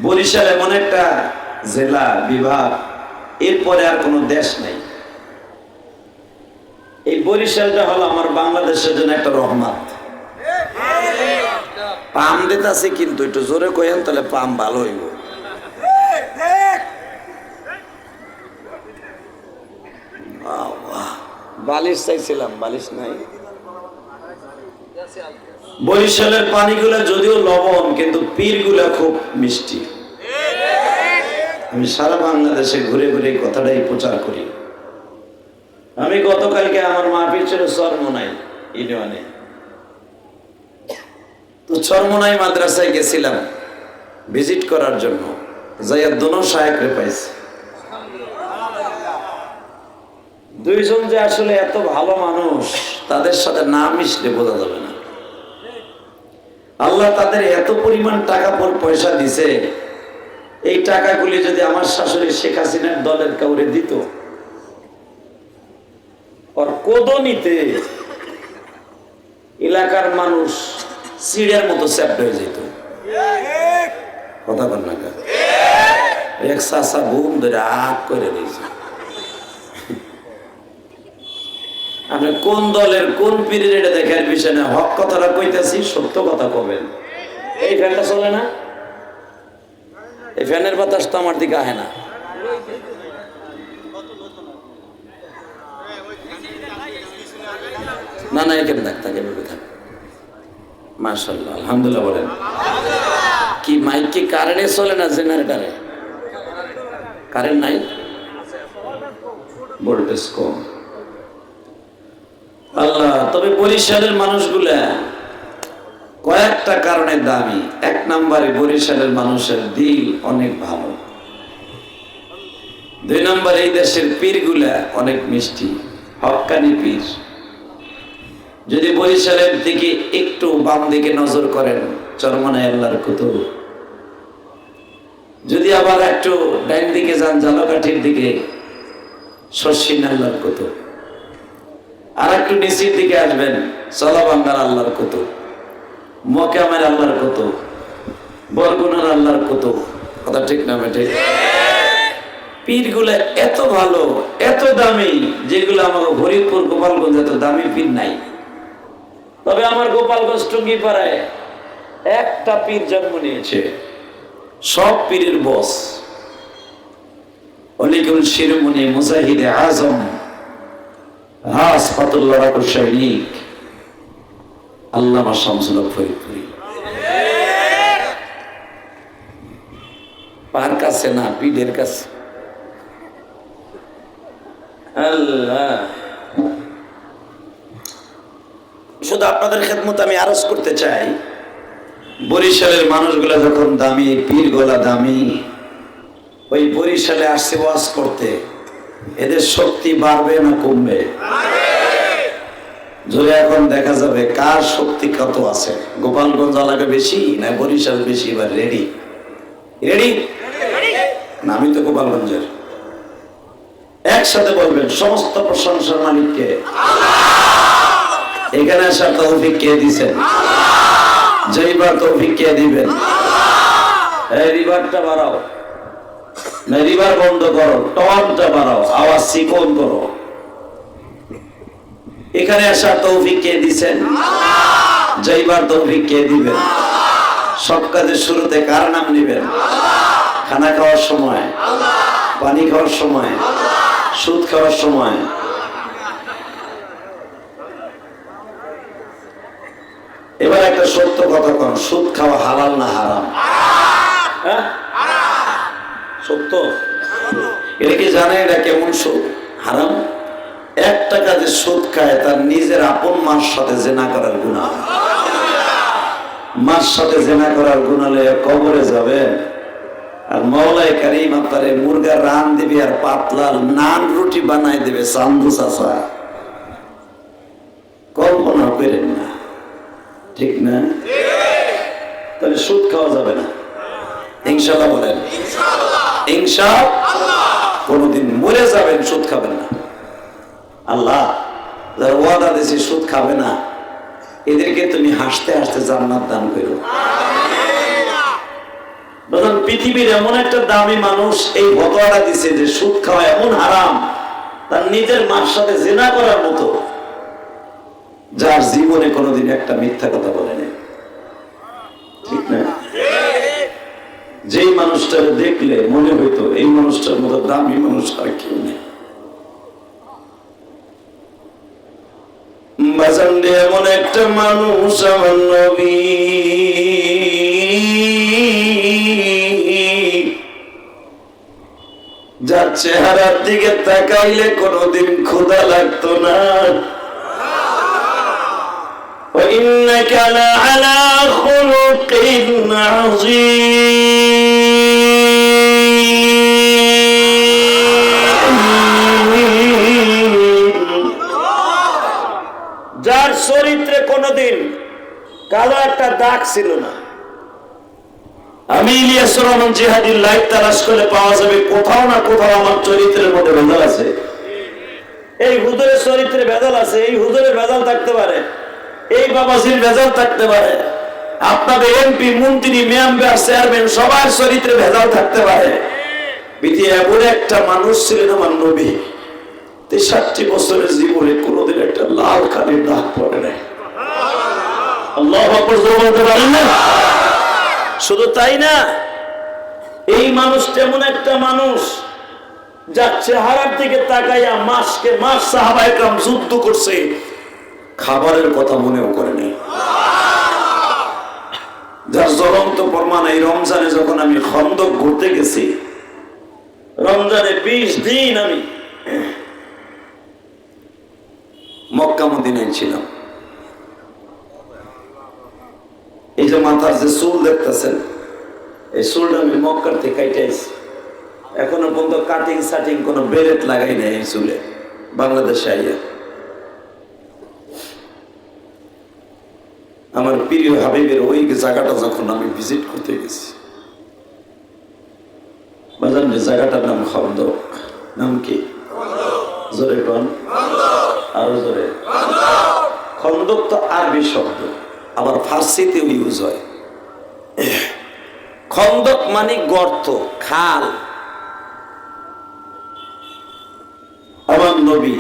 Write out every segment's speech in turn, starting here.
বরিশাল এমন একটা জেলা বিভাগ, এরপরে আর কোনো দেশ নাই। এই বরিশালটা হলো আমার বাংলাদেশের জন্য একটা রহমত। পাম দিতেছে, কিন্তু একটু জোরে কইেন, তাহলে পাম ভালো হইব। বালিশ চাইছিলাম, বালিশ নাই। বরিশালের পানিগুলা যদিও লবণ, কিন্তু পীরগুলা খুব মিষ্টি। আমি সারা বাংলাদেশে ঘুরে ঘুরে কথাটাই প্রচার করি। আমি গতকালকে আমার মাহফিল ছিল চরমোনাই ইউনিয়নে, তো চরমোনাই মাদ্রাসায় গেছিলাম ভিজিট করার জন্য। যাইয়া দোনো সাহেবরে পাইছি। দুইজন যে আসলে এত ভালো মানুষ, তাদের সাথে না মিশলে বোঝা যাবে না। আল্লাহ তাদের এত পরিমাণ টাকা পয়সা দিছে, এই টাকাগুলি যদি আমার শাশুড়ি শেখ হাসিনার দলের কাউরে দিত, আর কোদনিতে এলাকার মানুষ চিড়িয়ার মতো চ্যাপ্ট হয়ে যেত। কথা বল না, এক চাষা ঘুম ধরে আগ করে দিয়েছে। আপনি কোন দলের কোন পীরের এটা দেখার বিষয় না, হক কথাটা কইতেছি, সত্য কথা কবেন। এই ফ্যানটা চলে না, এই ফ্যানের বাতাস তো আমার দিকে আহে না। না না, এখানে থাকে থাক। মাশাআল্লাহ, আলহামদুলিল্লাহ বলেন। কি মাইক কি কারেন্টে চলে না জেনারেটরে? কারেন্ট নাই, ভোল্টেজ কম। আল্লাহ, তবে বরিশালের মানুষগুলা কয়েকটা কারণে দামি। এক নম্বরে বরিশালের মানুষের দিল অনেক ভালো। দুই নম্বরে এই দেশের পীরগুলা অনেক মিষ্টি, হক্কানি পীর। যদি বরিশালের দিকে একটু বাম দিকে নজর করেন, চরমোনাই আল্লাহর কুতুব। যদি আবার একটু ডাইন দিকে যান, ঝালকাঠির দিকে, শর্ষিন আল্লাহর কুতুব। আর একটু নিচের দিকে আসবেন, চলাবাঙ্গার আল্লাহর কুতুব, মকামের আল্লাহর কুতুব, বরগুনার আল্লাহর কুতুব। কথা ঠিক না বেটে? পীরগুলো এত ভালো, এত দামি, যেগুলো আমার হরিপুর গোপালগঞ্জ এত দামি পীর নাই। তবে আমার গোপালগঞ্জ টুঙ্গিপাড়ায় একটা পীর জন্ম নিয়েছে, সব পীরের বস, অলিকুল শিরোমণি মুজাহিদে আজম রাজপাতুল্লাহ সৈনিক আল্লামা শামসুল হক ফরিদপুরি। পার কাছে না, পীরের কাছে। আল্লাহ, শুধু আপনাদের খেদমত আমি আরজ করতে চাই, বরিশালের মানুষগুলা যখন দামি, পীর গোলা দামি, ওই বরিশালে আসছে ওয়াজ করতে, এদের শক্তি বাড়বে না কমবে? যদি এখন দেখা যাবে কার শক্তি কত আছে। গোপালগঞ্জ এলাকা বেশি না বরিশাল বেশি? এবার রেডি রেডি না? আমি তো গোপালগঞ্জের। একসাথে বলবেন, সমস্ত প্রশংসার মালিককে। এখানে আসার তৌফিক কে দিছেন? যেইবার তৌফিক কে দিবেন? এই রিভারটা বাড়াও না, রিভার বন্ধ করো, টনটা বাড়াও, আওয়াজ চিকন করো। এখানে আসার তৌফিক কে দিছেন? যেইবার তৌফিক কে দিবেন? সব কাজের শুরুতে কার নাম নিবেন? খানা খাওয়ার সময়, পানি খাওয়ার সময়, সুদ খাওয়ার সময়। এবার একটা সত্য কথা কন, সুদ খাওয়া হালাল না হারাম? হ্যাঁ, সত্য। এটা কি জানে এটা কেমন সুদ? হারাম। একটা কাজে সুদ খায়, তার নিজের আপন মার সাথে জেনা করার গুনাহ। মার সাথে জেনা করার গুনাহ লয়ে কবরে যাবে, আর মওলাই কারীম আপনারে মুরগার রান দিবে, আর পাতলা নান রুটি বানাই দেবে চান্দু চাচা। কল্পনা করেন না, ঠিক না? তাহলে সুদ খাওয়া যাবে না, ইনশাআল্লাহ বলেন। ইনশাআল্লাহ। কোনদিন মরে যাবেন, সুদ খাবেন না। আল্লাহ যারা ওয়াদা দিয়েছে সুদ খাবে না, এদেরকে তুমি হাসতে হাসতে জান্নাত দান করো। পৃথিবীর এমন একটা দামি মানুষ এই ফতোয়াটা দিছে যে সুদ খাওয়া এমন হারাম, তার নিজের মার সাথে জিনা করার মতো, যার জীবনে কোনোদিন একটা মিথ্যা কথা বলে নাই। ঠিক না? যেই মানুষটাকে দেখলে মনে হইতো এই মানুষটার মতো দামি মানুষ আর কেউ নেই। এমন একটা মানুষ আমার নবী, যার চেহারার দিকে তাকাইলে কোনোদিন ক্ষুধা লাগতো না। وإنك لعلى خلق عظيم। যার চরিত্রে কোনোদিন কালো একটা দাগ ছিল না। আমি ইলিয়াসুর রহমান জিহাদির লাইভ তালাশ করলে পাওয়া যাবে কোথাও না কোথাও আমার চরিত্রের মধ্যে ভেজাল আছে। এই হুজুরের চরিত্রে ভেজাল আছে, এই হুজুরের ভেজাল থাকতে পারে, এই বাবাজির ভেজাল থাকতে পারে, আপনাদের এমপি মন্ত্রী মেম্বার চেয়ারম্যান সবার চরিত্রে ভেজাল থাকতে পারে। এমন একটা মানুষ ছিলেন আমার নবী, ৬৩ বছরের জীবনে কোনোদিন একটা লাল কালির দাগ পড়ে নাই। আল্লাহু আকবার বলতে পারেন না? শুধু তাই না, এই মানুষ তেমন একটা মানুষ যার চেহারার দিকে তাকাইয়া মাসকে মাস সাহাবায়ে কেরাম যুদ্ধ করছে, খাবারের কথা মনেও করে নাই। যার জ্বলন্ত প্রমাণ এই রমজানে যখন আমি খন্দক ঘুরতে গেছি, রমজানে 20 দিন আমি মক্কা মদিনায় ছিলাম। এই যে মাথার যে চুল দেখতেছেন, এই চুলটা আমি মক্কার থেকে কাইটে আইছি। এখনো পর্যন্ত কাটিং সাটিং কোনো বেরেট লাগাই নাই এই চুলে। বাংলাদেশে আইয়া আমার প্রিয় হাবিবের ওই জায়গাটা যখন আমি ভিজিট করতে গেছি, বাজান জায়গাটার নাম খন্দক। নাম কি? জোরে কোন, আরো জোরে। খন্দক তো আরবি শব্দ, আবার ফার্সিতেও ইউজ হয়। খন্দক মানে গর্ত, খাল। আমার নবী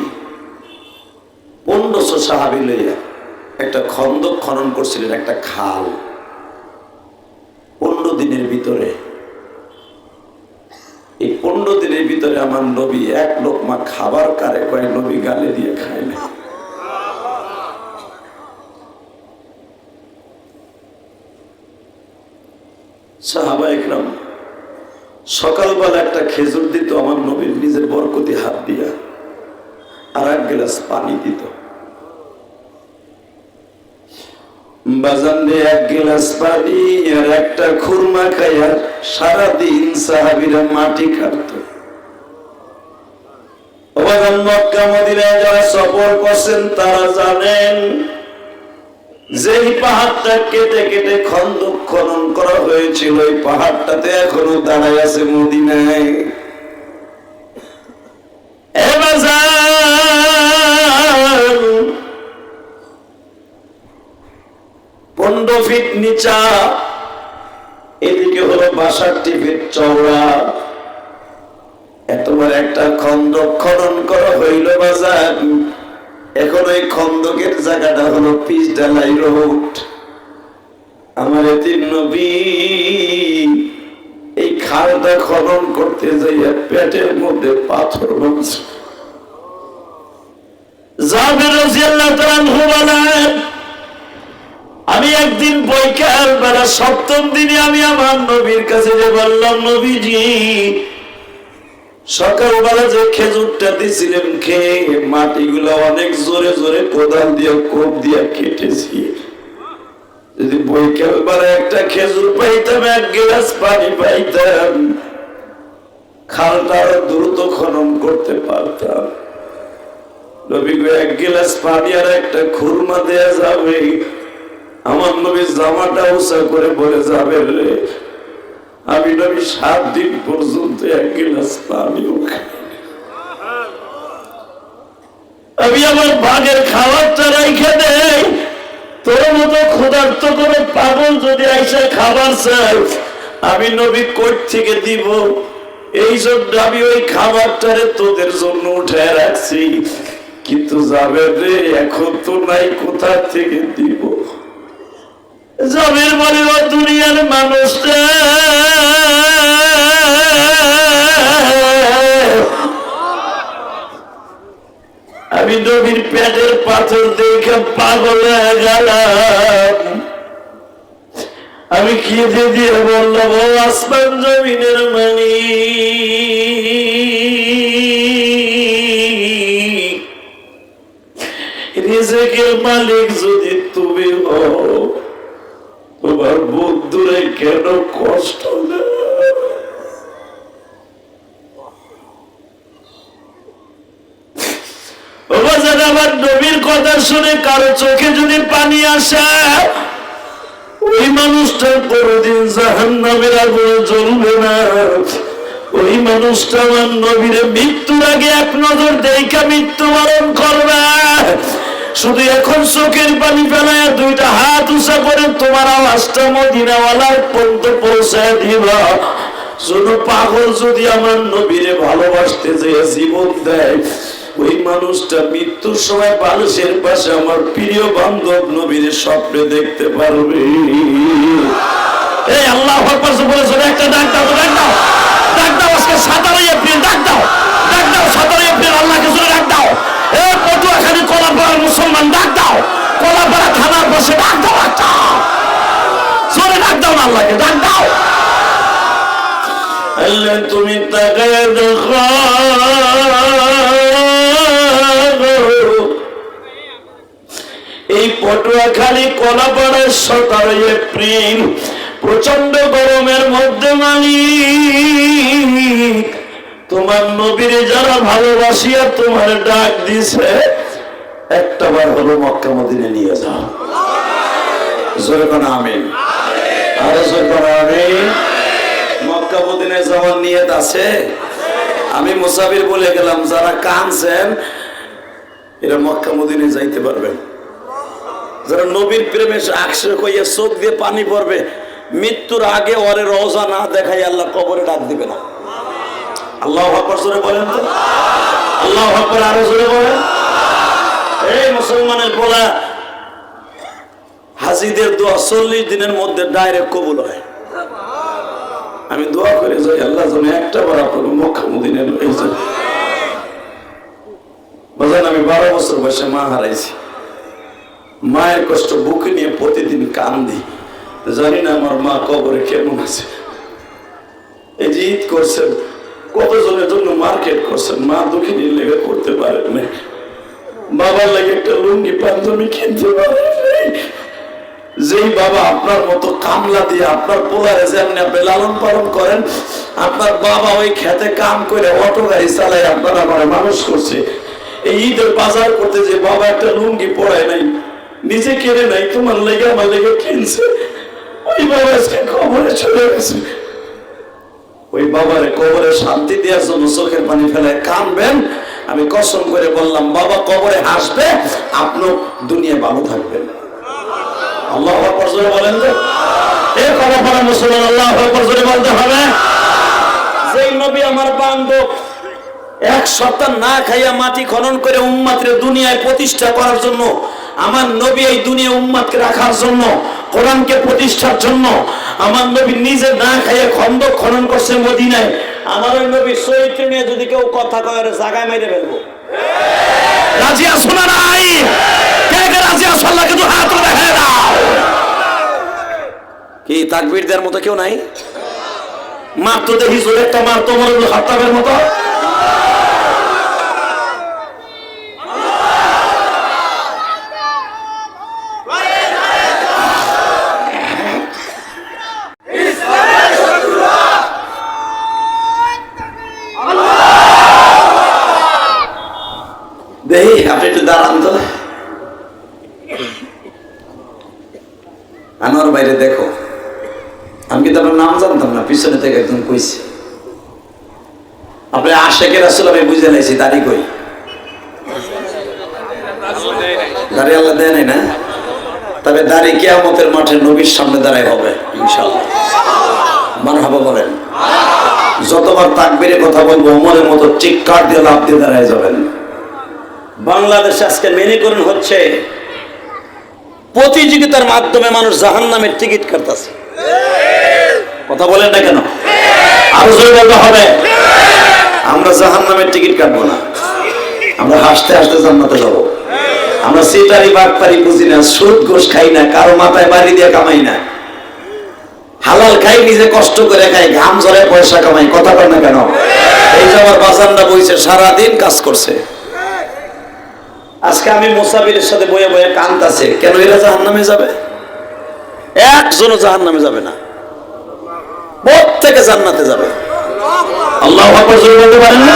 1500 সাহাবী লইয়া একটা খন্দক খনন করছিলেন, একটা খাল। 15 দিনের ভিতরে, এই 15 দিনের ভিতরে আমার নবী এক লোকমা খাবার কারে কয় নবী গালে দিয়ে খায় না। সাহাবায়ে কেরাম সকালবেলা একটা খেজুর দিত আমার নবীর নিজের বরকতি হাত দিয়া, আর এক গ্লাস পানি দিত। বাজান দিয়ে এক গ্লাস পানি আর একটা খুরমা খাইয়া সারাদিন সাহাবীরা মাটি কাটত। বাজান মক্কা মদিনায় যারা সফর করছেন তারা জানেন, যেই পাহাড়টা কেটে কেটে খন্দক খনন করা হয়েছিল, ওই পাহাড়টাতে এখনো দাঁড়ায় আছে মদিনায়। 15 ফিট নিচা, এদিকে হলো 62 ফিট চওড়া। এতবার একটা খন্দক খনন করা হইল বাজার। এখন ওই খন্দকের জায়গাটা হলো পিচ ঢালাই রোড। আমার এতিম নবী এই খালটা খনন করতে যাইয়া পেটের মধ্যে পাথর ভাঙছে। জাবের রাদিয়াল্লাহু তাআলা আনহু বলেন, আমি একদিন বৈকাল বেলা 7ম দিনে আমি আমার নবীর কাছে যে বললাম, নবীজি সকালবেলা যে খেজুরটা দিছিলেন খেয়ে মাটিগুলো অনেক জোরে জোরে কোদাল দিয়ে কোপ দিয়ে কেটেছি। যদি বৈকাল বেলা একটা খেজুর পাইতাম, এক গ্লাস পানি পাইতাম, খালটা আরো দ্রুত খনন করতে পারতাম। নবী গো, এক গ্লাস পানি আর একটা খুরমা দেয়া যাবে? আমার নবী জামাটা উঁচা করে বলে যাবে রে, আমি নবী 7 দিন পর্যন্ত এক গ্লাস পানিও খাই। আমি আমার ভাগের খাবারটা রাইখে দেই, তোর মতো ক্ষুধার্ত করে পাগল যদি আইসা খাবার চাই, আমি নবী কই থেকে দিব? এই জন্য আমি ওই খাবারটারে তোদের জন্য উঠে রাখছি, কিন্তু যাবে রে এখন তো নাই, কোথা থেকে দিব? জাবের বলে ও দুনিয়ার মানুষটা, আমি নবীর পেটের পাথর দেখে পাগল হয়ে গেলাম। আমি খেতে দিয়ে বললাম, ও আসমান জমিনের মালিক, রিজিকের মালিক যদি তুমি হও, তোমার বন্ধুরে কেন কষ্ট না? আমার নবীর কথা শুনে কারো চোখে যদি পানি আসে, ওই মানুষটা কোনদিন জাহান্নামের আগুনে জ্বলবে না। ওই মানুষটা আমার নবীর মৃত্যুর আগে এক নজর দেখা মৃত্যুবরণ করবে। শুধু এখন চোখের পানি ফেলায় দুইটা হাত উঁচা করে তোমার আওয়াজটা মদিনাওয়ালার পর্যন্ত পৌঁছায় দিবা। শুধু পাগল যদি আমার নবীরে ভালোবাসতে যে জীবন দেয়, ওই মানুষটা মৃত্যুর সময় বালিশের পাশে আমার প্রিয় বান্ধব নবীর স্বপ্নে দেখতে পারবে। এই আল্লাহ বলেছে, একটা ডাক দাও, ডাক দাও, ডাক দাও, আজকে 17 এপ্রিল, ডাক দাও, ডাক দাও, 17 এপ্রিল আল্লাহকে জোরে ডাক দাও। এই পটুয়াখালী কলাপাড়ার মুসলমান ডাক দাও, কলাপাড়া থানার পাশে ডাক দাও, একটা জোরে ডাক দাও না, আল্লাহকে ডাক দাও। আল্লাহ তুমি তাকায় দেখো, এই পটুয়াখালী কলাপাড়ার 17 এপ্রিল প্রচন্ড গরমের মধ্যে মালিক তোমার নবীরে যারা ভালোবাসিয়া তোমার ডাক দিছে, একটা বার হলো মক্কা মদিনা নিয়ে যাও। জোরে কোন আমিন, আরে জোরে কোন আমিন। মক্কা মদিনায় যাওয়ার নিয়ত আছে? আমি মুসাফির বলে গেলাম, যারা কানছেন এরা মক্কা মদিনায় যাইতে পারবেন। যারা নবীর প্রেমে আকশে কইয়া চোখ দিয়ে পানি পড়বে, মৃত্যুর আগে ওরে রওজা না দেখাই আল্লাহ কবরে ডাক দিবে না। আল্লাহু আকবার জোরে বলেন তো, আল্লাহু আকবার আরো জোরে বলেন। এই মুসলমানের বলা হাজীদের দোয়া 40 দিনের মধ্যে ডাইরেক্ট কবুল হয়। আমি দোয়া করে যাই, আল্লাহ যেন একটা বার আপনাকে মক্কা মদিনায় লয়ে যায়। বুঝলেন, আমি 12 বছর বয়সে মা হারাইছি। মায়ের কষ্ট বুকে নিয়ে প্রতিদিন কান্দি, জানি না আমার মা কবরে কেমন আছে। এই যে ঈদ করছেন, কতজনের জন্য মার্কেট করছেন, মা দুঃখিনী লেগে করতে পারেন না, বাবার লাগে একটা লুঙ্গি পাঞ্জাবি কিনতে পারেন নাই। যেই বাবা আপনার মতো কামলা দিয়ে আপনার পোলারে যেমনি আপনি লালন পালন করেন, আপনার বাবা ওই খেতে কাম করে অটো গাড়ি চালায় আপনার আমার মানুষ করছে। এই ঈদের বাজার করতে যে বাবা একটা লুঙ্গি পরায় নাই, নিজে কেড়ে নাই, তোমার লেগে আমার লেগে কিনছে, ওই বাবা আজকে কবরে চলে গেছে। ওই বাবারে কবরে শান্তি দেওয়ার জন্য চোখের পানি ফেলায় কানবেন। আমি কসম করে বললাম, বাবা কবরে হাসবে, আপনি দুনিয়ায় ভালো থাকবেন। আল্লাহু আকবার জোরে বলেন তো, এই কবরে মুসলমান আল্লাহু আকবার জোরে বলতে হবে। যেই নবী আমার বান্ধব 1 সপ্তাহ না খাইয়া মাটি খনন করে উম্মতরে দুনিয়ায় প্রতিষ্ঠা করার জন্য, আমার নবী এই দুনিয়া উম্মতকে রাখার জন্য, কোরআনকে প্রতিষ্ঠার জন্য আমার নবী নিজে না খাইয়া খন্দক খনন করছে মদিনায়। আমার ওই নবী চরিত্র নিয়ে যদি কেউ কথা কয়, জায়গায় মেরে ফেলবো। রাজি আছো না নাই? কে কে রাজি আছো? আল্লাহকে তো হাত দেখায় দাও। কি তাকবীর দেওয়ার মতো কেউ নাই? মার তো দেখি জোরে একটা মার, তোমার হাতাবের মতো। দেখি আপনি একটু দাঁড়ান তো, আনোয়ার বাইরে দেখো। আমি কিন্তু আপনার নাম জানতাম না, পিছনে থেকে একদম কইছি। আপনি আশেকের আসলে আমি বুঝে লাইছি, দাড়ি কই? দাড়ি আল্লাহ দেয় নাই না? তবে দাড়ি কিয়ামতের মাঠে নবীর সামনে দাঁড়াই হবে ইনশাআল্লাহ। মারহাবা বলেন। যতবার তাকবীরের কথা বলবো ওমরের মতো চিৎকার দিয়ে লাফ দিয়ে দাঁড়ায় যাবেন। বাংলাদেশে আজকে মেনিকরণ হচ্ছে, প্রতিযোগিতার মাধ্যমে মানুষ জাহান্নামের টিকিট কাটতেছে। কথা বলেন না কেন? আরো জোরে বলতে হবে। আমরা জাহান্নামের টিকিট কাটবো না, আমরা হাসতে হাসতে জান্নাতে যাবো। আমরা সিটারি বাটপারি বুঝি না, সুদ ঘুষ খাই না, কারো মাথায় বাড়ি দিয়ে কামাই না, হালাল খাই, নিজে কষ্ট করে খাই, ঘাম ঝরে পয়সা কামাই। কথা বলেন না কেন? এই যে আমার বাজানরা বইছে, সারাদিন কাজ করছে। আজকে আমি মুসাফিরের সাথে বয়ে বয়ে কাঁদতাছে, কেন এরা জাহান্নামে যাবে? একজনও জাহান্নামে যাবে না, প্রত্যেকে জান্নাতে যাবে। আল্লাহু আকবার জোরে বলতে পারেন না?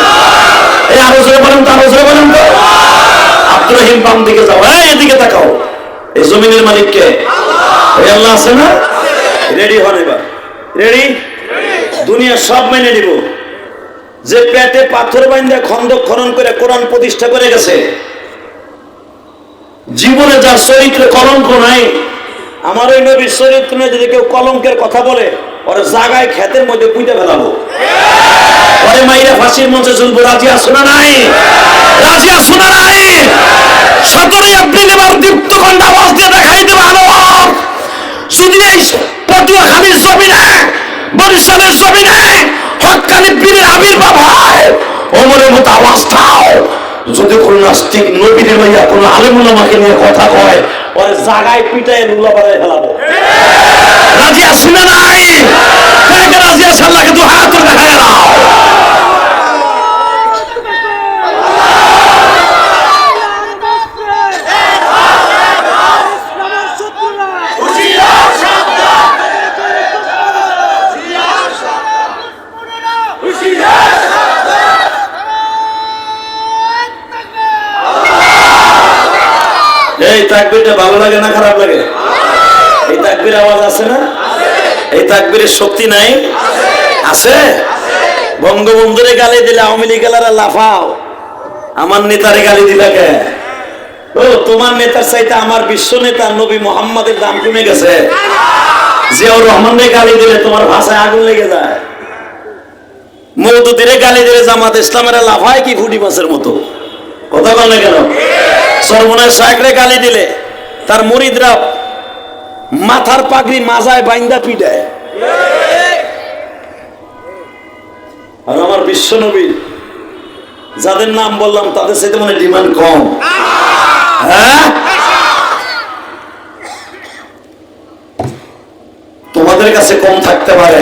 এই আরো জোরে বলেন তো, আরো জোরে বলেন তো। আব্দুর রহিম বাম দিকে যাও, এই এদিকে তাকাও। এই জমিনের মালিক কে? ওই আল্লাহ আছে না? রেডি হন এবার, রেডি? দুনিয়া সব মেনে নিব। যে পেটে পাথর বাইন্ধা খন্দক খনন করে কোরআন প্রতিষ্ঠা করে গেছে, জীবনে যার চরিত্রে কলঙ্ক নাই, আমার ওই নবীর চরিত্র নিয়ে যদি কেউ কলঙ্কের কথা বলে, ওর জায়গায় ক্ষেতের মধ্যে পুঁতে ফেলাবো, ওরে মাইরা ফাঁসির মঞ্চে ঝুলবো। রাজি আছো না নাই? রাজি আছো না নাই? 17 এপ্রিল এবার দীপ্তকণ্ঠ আওয়াজ দিয়ে দেখাই দেব আলো। যদি এই পটুয়াখালীর জমিনে, বরিশালের জমিনে হক্কানি পীরের আবির্ভাব হয়, ওমরের মতো আওয়াজ দাও। যদি কোন নাস্তিক নবীর মাইয়া কোন আলেম উলামাকে নিয়ে কথা কয়, ওর জায়গায় পিটায় লুলা বাড়ায় ফেলাবো। রাজি আছি না নাই? কাকে রাজি আছে? আল্লাহকে দু হাত তুলে দেখায় দাও। এই তাকবীরটা ভালো লাগে না খারাপ লাগে? এই তাকবীর আওয়াজ আছে না? এই তাকবীরের শক্তি নাই? আছে। বঙ্গবন্ধুরে গালি দিলে আওয়ামী লীগ এলারা লাফাও, আমার নেতারে গালি দিলা কে? ও তোমার নেতার চাইতে আমার বিশ্ব নেতা নবী মুহাম্মাদের দাম কমে গেছে। জিয়াউর রহমানরে গালি দিলে তোমার ভাষায় আগুন লেগে যায়। মওদুদিরে গালি দিলে জামাত ইসলামের লাফায় কি ফুটি মাছের মতো। কথা বল না কেন? সর্বনাশ শায়খরে গালি দিলে তার মুরিদরা মাথার পাগড়ি মাজায় বাইন্দা পিটায়। আর আমার বিশ্ব নবী যাদের নাম বললাম তাদের সাথে মানে ডিমান্ড কম। হ্যাঁ, তোমাদের কাছে কম থাকতে পারে।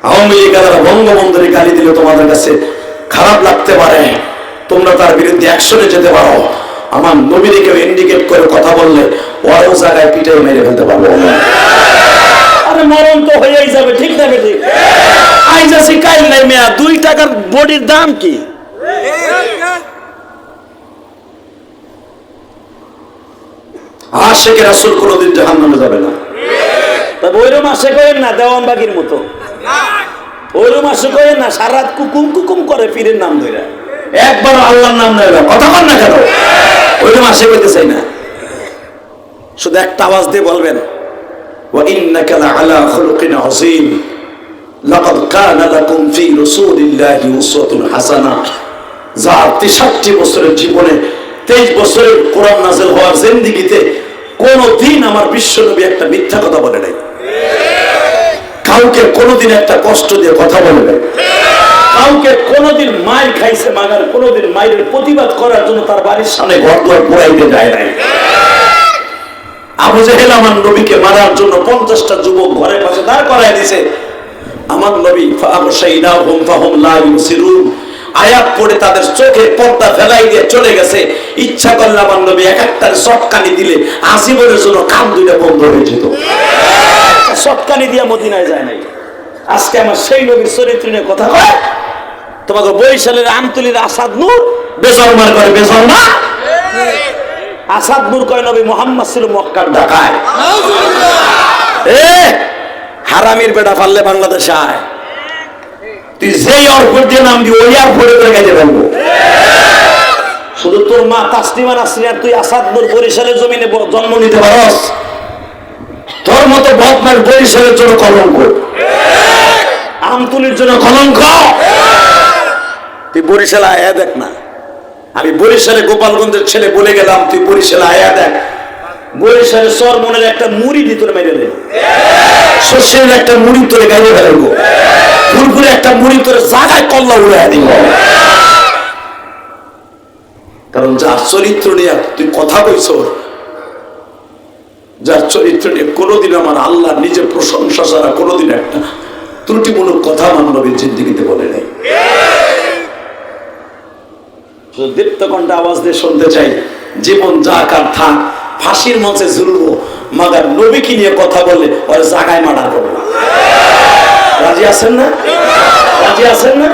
আওয়ামী লীগেরা বঙ্গবন্ধুরে গালি দিলে তোমাদের কাছে খারাপ লাগতে পারে, তোমরা তার বিরুদ্ধে অ্যাকশনে যেতে পারো। আমার নবীকে কেউ ইন্ডিকেট করে কথা বললে ওরাও জায়গায় পিটাই মেরে ফেলতে পারবো। আরে মরণ তো হয়েই যাবে, ঠিক না বেটি? আইজ আছি কাইল নাই মেয়া, 2 টাকার বডির দাম কি? আশিকে রাসূল কোনদিন জাহান্নামে যাবে না। তবে ওইরকম আশা করেন না দেওয়ানবাগির মতো, ওইরকম আশা করেন না সারা রাত কুকুম কুকুম করে পীরের নাম ধরে, একবার আল্লাহর নাম নেবে। কথা বল না কেন? ওইরকম আশা করতে চাই না। শুধু একটা আওয়াজ দিয়ে বলবেন, ওয়া ইন্নাকা লাআলা খুলুকিন আযীম, লাকাদ কানা লাকুম ফি রাসূলিল্লাহি উসওয়াতুন হাসানাহ। যার 63 বছরের জীবনে 23 বছরের কোরআন নাযিল হওয়ার জিন্দেগিতে কোনদিন আমার বিশ্বনবী একটা মিথ্যা কথা বলে নাই, কাউকে কোনদিন একটা কষ্ট দিয়ে কথা বলে নাই, কাউকে কোনদিন মাইর খাইছে মাগার কোনদিন মায়ের প্রতিবাদ করার জন্য তার বাড়ির সামনে ঘর দুয়ার পোড়াইতে যায় নাই। আবু জেহেল আমার নবীকে মারার জন্য 50টা যুবক ঘরের পাশে দাঁড় করায় দিয়েছে। আমার নবী ফাআবশাইনাহুম ফাহুম লা ইউসিরুন আয়াত পড়ে তাদের চোখে পর্দা ফেলাই দিয়ে চলে গেছে। ইচ্ছা করলে আমার নবী এক একটার শটকানি দিলে আজীবনের জন্য কান দুইটা বন্ধ হয়ে যেত। শটকানি দিয়া মদিনায় যায় নাই। আজকে আমার সেই নবীর চরিত্র নিয়ে কথা কয়, তোমাকে বরিশালের আমতলির আসাদ নূর বেজরমার করে বেজর না। আসাদ নূর কয় নবী মুহাম্মদ ছিল মক্কার ঢাকায়। হারামির বেটা পারলে বাংলাদেশে আয়, তুই যেই এয়ারপোর্ট দিয়ে নাম দিবি ওই এয়ারপোর্টে তোর কাছে বলবো। শুধু তোর মা তাসলিমা নাসরিন আর তুই আসাদ নূর বরিশালের জমিনে জন্ম নিতে পারস, তোর মতো বদমাশ বরিশালের জন্য কলঙ্ক। আমতুলির জন্য কলঙ্ক। তুই বরিশালে আয়া দেখ না, আমি বরিশালে গোপালগঞ্জের ছেলে বলে গেলাম, তুই বরিশালে আয়া দেখ। বরিশালে সরমনের একটা মুড়ি ভিতরে মেরে দেব, শস্যের একটা মুড়ি তোরে গাইয়ে ফেলবো, ফুলপুরে একটা মুড়ি তোরে জাগায় কল্লা উড়াই দিব। কারণ যার চরিত্র নিয়ে তুই কথা কইছ, যার চরিত্র নিয়ে কোনোদিন আমার আল্লাহ নিজের প্রশংসা ছাড়া কোনোদিন একটা ত্রুটিমূলক কথা মানবীর জিন্দিগিতে বলে নাই। দীপ্ত কণ্ঠে আওয়াজ দিয়ে শুনতে চাই, জীবন যা কার থাক, ফাঁসির মঞ্চে ঝুলবো, মাগার নবীকে নিয়ে কথা বলে ওর জাগায় মার্ডার করবো। রাজি আছেন না? রাজি আছেন না?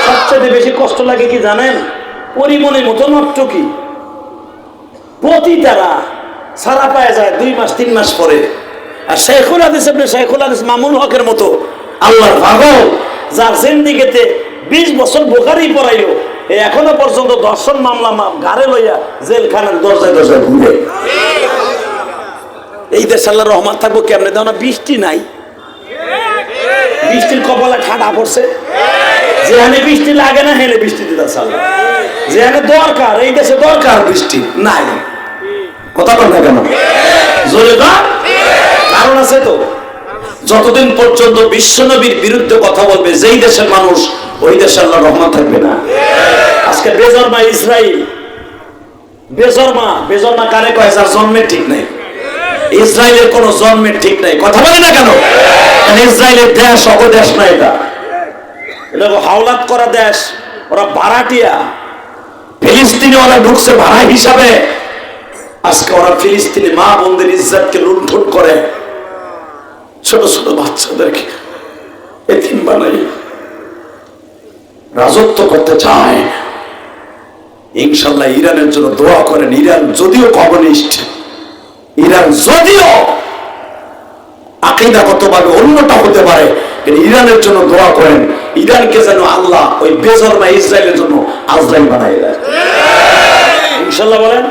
সবচেয়ে বেশি কষ্ট লাগে কি জানেন? পরিমণের মতো নষ্ট কি পতি তারা সারা পায়ে যায় 2 মাস 3 মাস পরে। আর শেখুল হাদিস আপনি শেখুল হাদিস মামুন হকের মতো আল্লাহর পাগল, যার জিন্দিগিতে 20 বছর বোখারি পড়াইলো, এখনো পর্যন্ত দর্শন মামলা গাড়ে লইয়া জেলখানার দরজায় দরজায় ঘুরে। এই দেশ আল্লাহর রহমান থাকবো কেমনে? দাও না, বৃষ্টি নাই, বৃষ্টির কপালে ঠাডা পড়ছে। যেখানে বৃষ্টি লাগে না হেলে বৃষ্টি দিতেছে আল্লাহ, যেখানে দরকার, এই দেশে দরকার বৃষ্টি নাই। কথা বল না কেন? জোরে না, কারণ আছে তো। যতদিন পর্যন্ত বিশ্বনবীর বিরুদ্ধে কথা বলবে যেই দেশের মানুষ, ওই দেশে আল্লাহর রহমান থাকবে না। আজকে বেজরমা ইসরাইল, বেজরমা কারে কয়? যার জন্মের ঠিক নাই। ইসরায়েলের কোন জন্মের ঠিক নাই। কথা বলে না কেন? ইসরায়েলের দেশ অবদেশ না, এটা হাওলাত করা দেশ। ওরা ভাড়াটিয়া, ফিলিস্তিনে ওরা ঢুকছে ভাড়া হিসাবে। আজকে ওরা ফিলিস্তিনি মা বোনদের ইজ্জতকে লুণ্ঠন করে, ছোট ছোট বাচ্চাদেরকে এতিম বানাই রাজত্ব করতে চায়। ইনশাল্লাহ ইরানের জন্য দোয়া করেন। ইরান যদিও কমিউনিস্ট, ইরান যদিও আকীদাগতভাবে অন্যটা হতে পারে, কিন্তু ইরানের জন্য দোয়া করেন। ইরানকে যেন আল্লাহ ওই বেজরমা ইসরায়েলের জন্য আজরাইল বানায় দেয়। ইনশাল্লাহ বলেন।